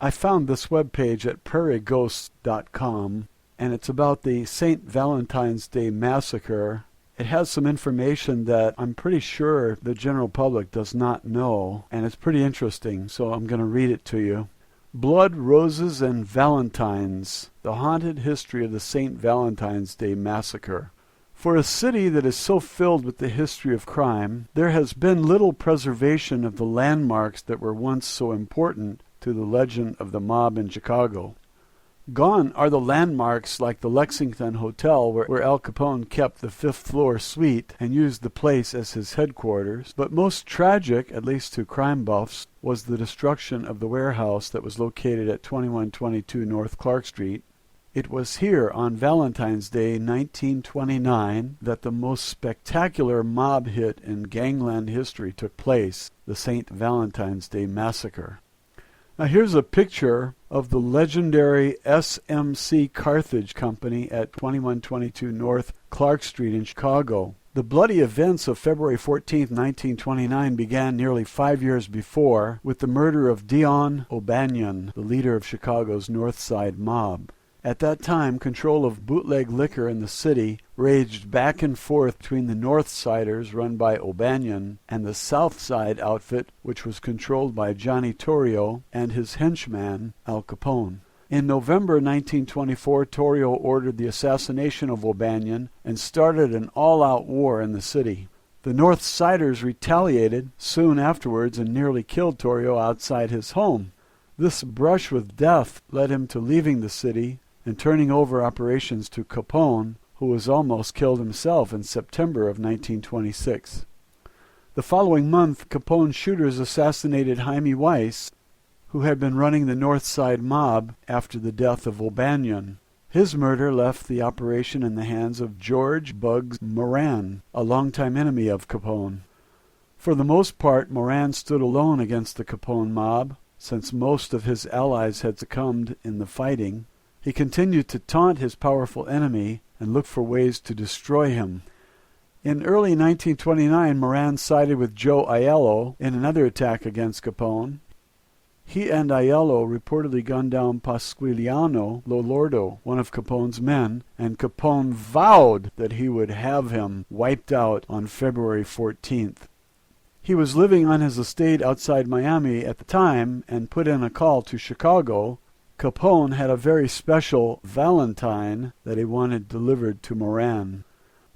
I found this webpage at prairieghosts.com, and it's about the St. Valentine's Day Massacre. It has some information that I'm pretty sure the general public does not know, and it's pretty interesting, so I'm going to read it to you. Blood, Roses, and Valentines, the haunted history of the St. Valentine's Day Massacre. For a city that is so filled with the history of crime, there has been little preservation of the landmarks that were once so important to the legend of the mob in Chicago. Gone are the landmarks like the Lexington Hotel where Al Capone kept the fifth-floor suite and used the place as his headquarters, but most tragic, at least to crime buffs, was the destruction of the warehouse that was located at 2122 North Clark Street. It was here on Valentine's Day 1929 that the most spectacular mob hit in gangland history took place, the St. Valentine's Day Massacre. Now here's a picture of the legendary SMC Carthage Company at 2122 North Clark Street in Chicago. The bloody events of February 14, 1929 began nearly 5 years before with the murder of Dion O'Banion, the leader of Chicago's North Side mob. At that time, control of bootleg liquor in the city raged back and forth between the North Siders, run by O'Banion, and the South Side outfit, which was controlled by Johnny Torrio and his henchman, Al Capone. In November 1924, Torrio ordered the assassination of O'Banion and started an all-out war in the city. The North Siders retaliated soon afterwards and nearly killed Torrio outside his home. This brush with death led him to leaving the city and turning over operations to Capone, who was almost killed himself in September of 1926. The following month, Capone's shooters assassinated Jaime Weiss, who had been running the North Side mob after the death of O'Banion. His murder left the operation in the hands of George Bugs Moran, a longtime enemy of Capone. For the most part, Moran stood alone against the Capone mob, since most of his allies had succumbed in the fighting. He continued to taunt his powerful enemy and look for ways to destroy him. In early 1929, Moran sided with Joe Aiello in another attack against Capone. He and Aiello reportedly gunned down Pasquiliano Lolordo, one of Capone's men, and Capone vowed that he would have him wiped out on February 14th. He was living on his estate outside Miami at the time and put in a call to Chicago. Capone had a very special Valentine that he wanted delivered to Moran.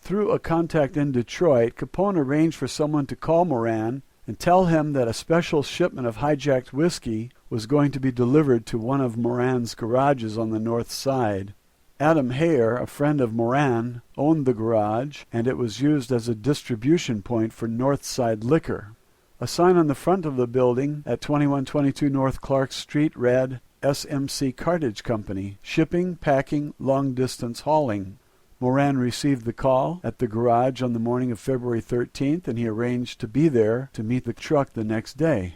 Through a contact in Detroit, Capone arranged for someone to call Moran and tell him that a special shipment of hijacked whiskey was going to be delivered to one of Moran's garages on the North Side. Adam Hayer, a friend of Moran, owned the garage, and it was used as a distribution point for North Side liquor. A sign on the front of the building at 2122 North Clark Street read, SMC Carthage Company, shipping, packing, long-distance hauling. Moran received the call at the garage on the morning of February 13th, and he arranged to be there to meet the truck the next day.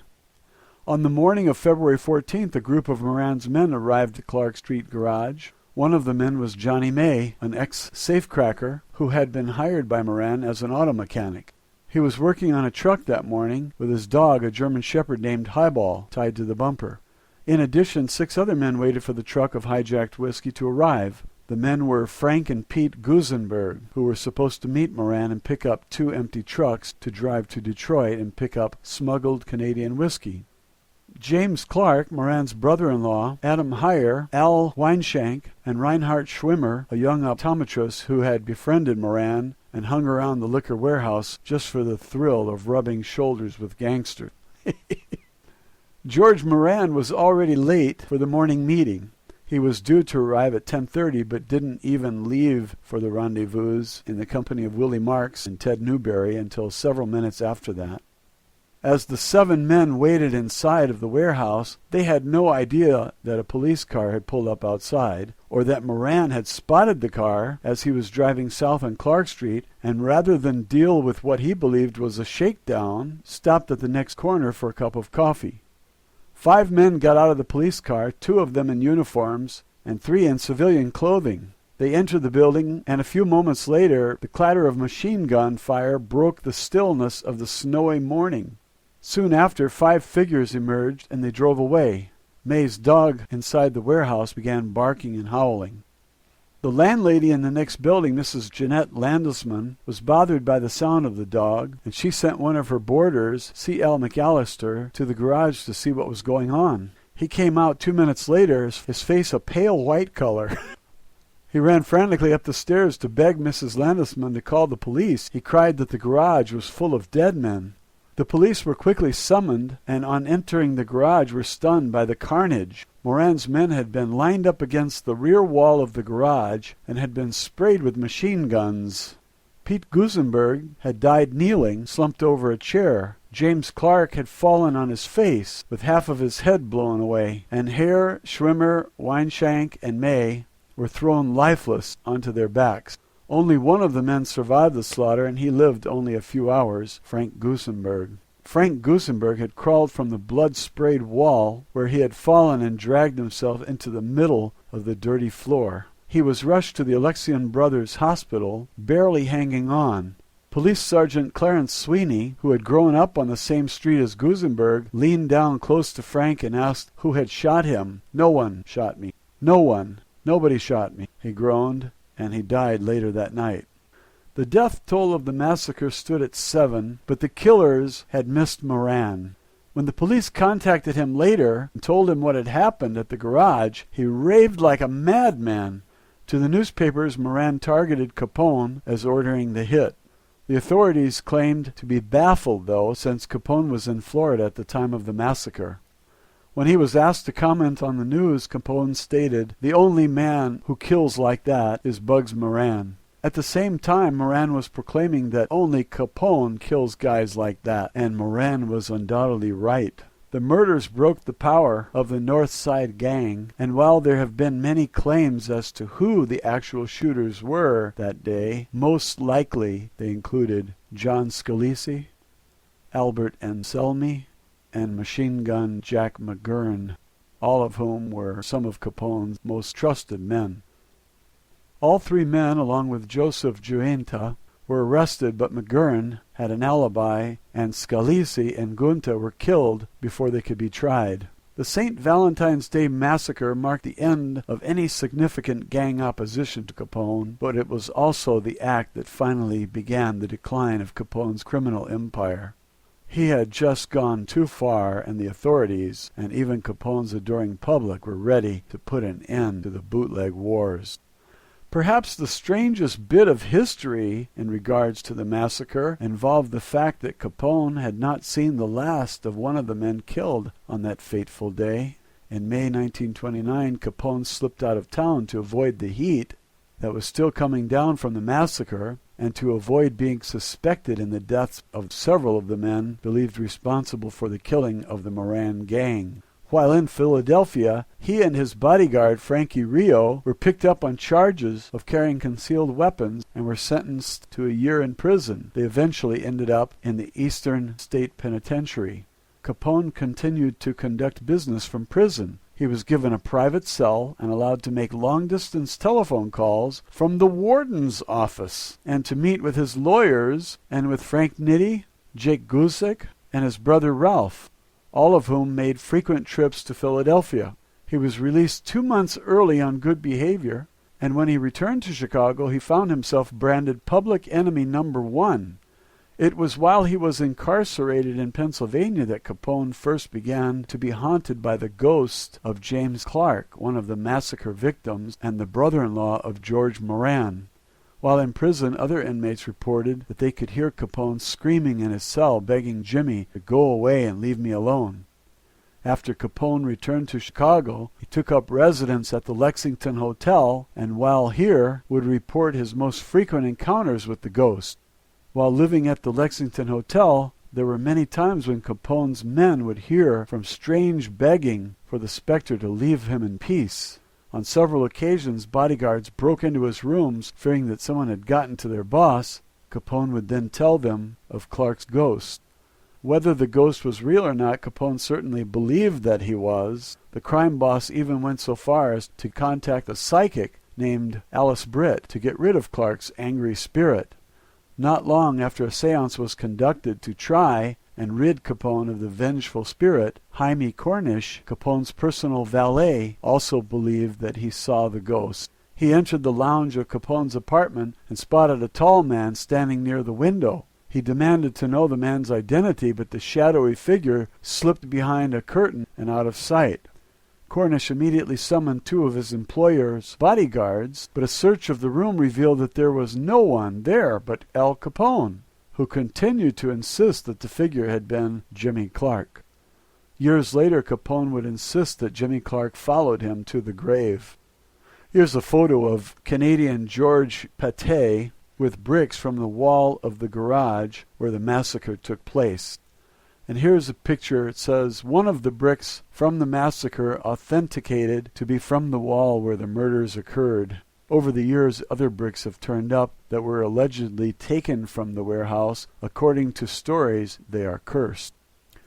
On the morning of February 14th, a group of Moran's men arrived at Clark Street garage. One of the men was Johnny May, an ex-safecracker who had been hired by Moran as an auto mechanic. He was working on a truck that morning with his dog, a German Shepherd named Highball, tied to the bumper. In addition, 6 other men waited for the truck of hijacked whiskey to arrive. The men were Frank and Pete Gusenberg, who were supposed to meet Moran and pick up 2 empty trucks to drive to Detroit and pick up smuggled Canadian whiskey. James Clark, Moran's brother-in-law, Adam Hayer, Al Weinshank, and Reinhard Schwimmer, a young optometrist who had befriended Moran and hung around the liquor warehouse just for the thrill of rubbing shoulders with gangsters. George Moran was already late for the morning meeting. He was due to arrive at 10:30 but didn't even leave for the rendezvous in the company of Willie Marks and Ted Newberry until several minutes after that. As the 7 men waited inside of the warehouse, they had no idea that a police car had pulled up outside, or that Moran had spotted the car as he was driving south on Clark Street, and rather than deal with what he believed was a shakedown, stopped at the next corner for a cup of coffee. 5 men got out of the police car, 2 of them in uniforms, and 3 in civilian clothing. They entered the building, and a few moments later, the clatter of machine gun fire broke the stillness of the snowy morning. Soon after, 5 figures emerged, and they drove away. May's dog inside the warehouse began barking and howling. The landlady in the next building, Mrs. Jeanette Landesman, was bothered by the sound of the dog, and she sent one of her boarders, C.L. McAllister, to the garage to see what was going on. He came out 2 minutes later, his face a pale white color. He ran frantically up the stairs to beg Mrs. Landesman to call the police. He cried that the garage was full of dead men. The police were quickly summoned, and on entering the garage were stunned by the carnage. Moran's men had been lined up against the rear wall of the garage and had been sprayed with machine guns. Pete Gusenberg had died kneeling, slumped over a chair. James Clark had fallen on his face, with half of his head blown away, and Hare, Schwimmer, Weinshank, and May were thrown lifeless onto their backs. Only one of the men survived the slaughter, and he lived only a few hours, Frank Gusenberg. Frank Gusenberg had crawled from the blood-sprayed wall where he had fallen and dragged himself into the middle of the dirty floor. He was rushed to the Alexian Brothers Hospital, barely hanging on. Police Sergeant Clarence Sweeney, who had grown up on the same street as Gusenberg, leaned down close to Frank and asked who had shot him. "No one shot me. No one. Nobody shot me," he groaned, and he died later that night. The death toll of the massacre stood at 7, but the killers had missed Moran. When the police contacted him later and told him what had happened at the garage, he raved like a madman. To the newspapers, Moran targeted Capone as ordering the hit. The authorities claimed to be baffled, though, since Capone was in Florida at the time of the massacre. When he was asked to comment on the news, Capone stated, "The only man who kills like that is Bugs Moran." At the same time, Moran was proclaiming that only Capone kills guys like that, and Moran was undoubtedly right. The murders broke the power of the North Side Gang, and while there have been many claims as to who the actual shooters were that day, most likely they included John Scalise, Albert Anselmi, and Machine Gun Jack McGurn, all of whom were some of Capone's most trusted men. All three men, along with Joseph Giunta, were arrested, but McGurn had an alibi, and Scalise and Giunta were killed before they could be tried. The St. Valentine's Day Massacre marked the end of any significant gang opposition to Capone, but it was also the act that finally began the decline of Capone's criminal empire. He had just gone too far, and the authorities, and even Capone's adoring public, were ready to put an end to the bootleg wars. Perhaps the strangest bit of history in regards to the massacre involved the fact that Capone had not seen the last of one of the men killed on that fateful day. In May 1929, Capone slipped out of town to avoid the heat that was still coming down from the massacre, and to avoid being suspected in the deaths of several of the men believed responsible for the killing of the Moran gang. While in Philadelphia, he and his bodyguard, Frankie Rio, were picked up on charges of carrying concealed weapons and were sentenced to a year in prison. They eventually ended up in the Eastern State Penitentiary. Capone continued to conduct business from prison. He was given a private cell and allowed to make long-distance telephone calls from the warden's office and to meet with his lawyers and with Frank Nitti, Jake Gusick, and his brother Ralph, all of whom made frequent trips to Philadelphia. He was released 2 months early on good behavior, and when he returned to Chicago, he found himself branded public enemy number 1. It was while he was incarcerated in Pennsylvania that Capone first began to be haunted by the ghost of James Clark, one of the massacre victims and the brother-in-law of George Moran. While in prison, other inmates reported that they could hear Capone screaming in his cell, begging Jimmy to go away and leave me alone. After Capone returned to Chicago, he took up residence at the Lexington Hotel, and while here, would report his most frequent encounters with the ghost. While living at the Lexington Hotel, there were many times when Capone's men would hear from strange begging for the specter to leave him in peace. On several occasions, bodyguards broke into his rooms, fearing that someone had gotten to their boss. Capone would then tell them of Clark's ghost. Whether the ghost was real or not, Capone certainly believed that he was. The crime boss even went so far as to contact a psychic named Alice Britt to get rid of Clark's angry spirit. Not long after a seance was conducted to try and rid Capone of the vengeful spirit. Jaime Cornish, Capone's personal valet, also believed that he saw the ghost. He entered the lounge of Capone's apartment and spotted a tall man standing near the window. He demanded to know the man's identity, but the shadowy figure slipped behind a curtain and out of sight. Cornish immediately summoned two of his employer's bodyguards, but a search of the room revealed that there was no one there but Al Capone, who continued to insist that the figure had been Jimmy Clark. Years later, Capone would insist that Jimmy Clark followed him to the grave. Here's a photo of Canadian George Pate with bricks from the wall of the garage where the massacre took place. And here's a picture. It says, one of the bricks from the massacre authenticated to be from the wall where the murders occurred. Over the years, other bricks have turned up that were allegedly taken from the warehouse. According to stories, they are cursed.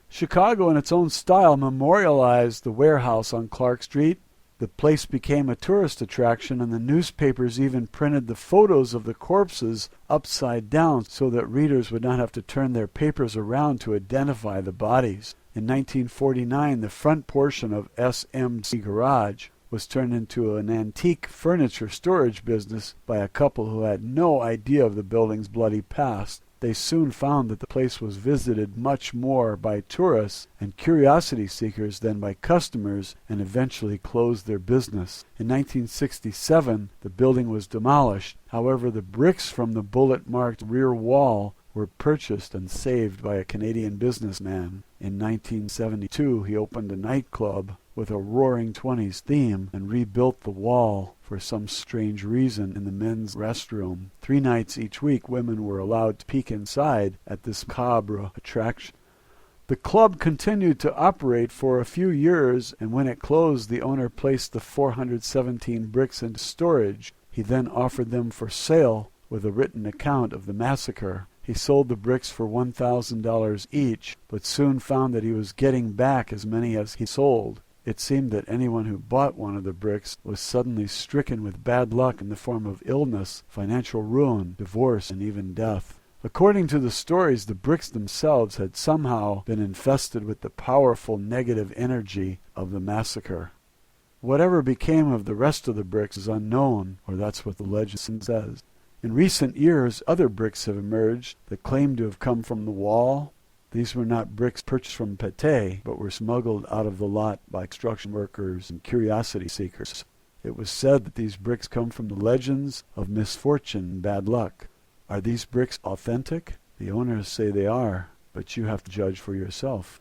Chicago, in its own style, memorialized the warehouse on Clark Street. The place became a tourist attraction, and the newspapers even printed the photos of the corpses upside down so that readers would not have to turn their papers around to identify the bodies. In 1949, the front portion of SMC Garage was turned into an antique furniture storage business by a couple who had no idea of the building's bloody past. They soon found that the place was visited much more by tourists and curiosity seekers than by customers, and eventually closed their business. In 1967, the building was demolished. However, the bricks from the bullet-marked rear wall were purchased and saved by a Canadian businessman. In 1972, he opened a nightclub with a Roaring Twenties theme and rebuilt the wall for some strange reason in the men's restroom. 3 nights each week, women were allowed to peek inside at this macabre attraction. The club continued to operate for a few years, and when it closed, the owner placed the 417 bricks into storage. He then offered them for sale with a written account of the massacre. He sold the bricks for $1,000 each, but soon found that he was getting back as many as he sold. It seemed that anyone who bought one of the bricks was suddenly stricken with bad luck in the form of illness, financial ruin, divorce, and even death. According to the stories, the bricks themselves had somehow been infested with the powerful negative energy of the massacre. Whatever became of the rest of the bricks is unknown, or that's what the legend says. In recent years, other bricks have emerged that claim to have come from the wall. These were not bricks purchased from Pate, but were smuggled out of the lot by construction workers and curiosity seekers. It was said that these bricks come from the legends of misfortune and bad luck. Are these bricks authentic? The owners say they are, but you have to judge for yourself.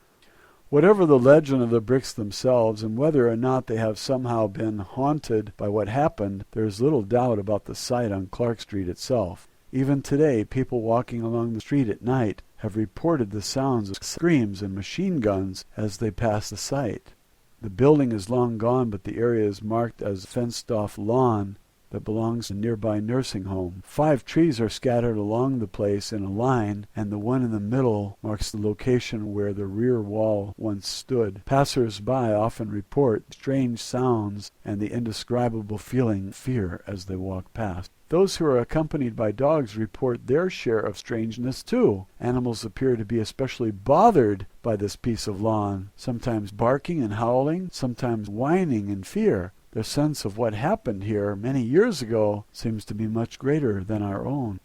Whatever the legend of the bricks themselves, and whether or not they have somehow been haunted by what happened, there is little doubt about the site on Clark Street itself. Even today, people walking along the street at night have reported the sounds of screams and machine guns as they pass the site. The building is long gone, but the area is marked as fenced-off lawn that belongs to a nearby nursing home. 5 trees are scattered along the place in a line, and the one in the middle marks the location where the rear wall once stood. Passers-by often report strange sounds and the indescribable feeling of fear as they walk past. Those who are accompanied by dogs report their share of strangeness too. Animals appear to be especially bothered by this piece of lawn, sometimes barking and howling, sometimes whining in fear. Their sense of what happened here many years ago seems to be much greater than our own.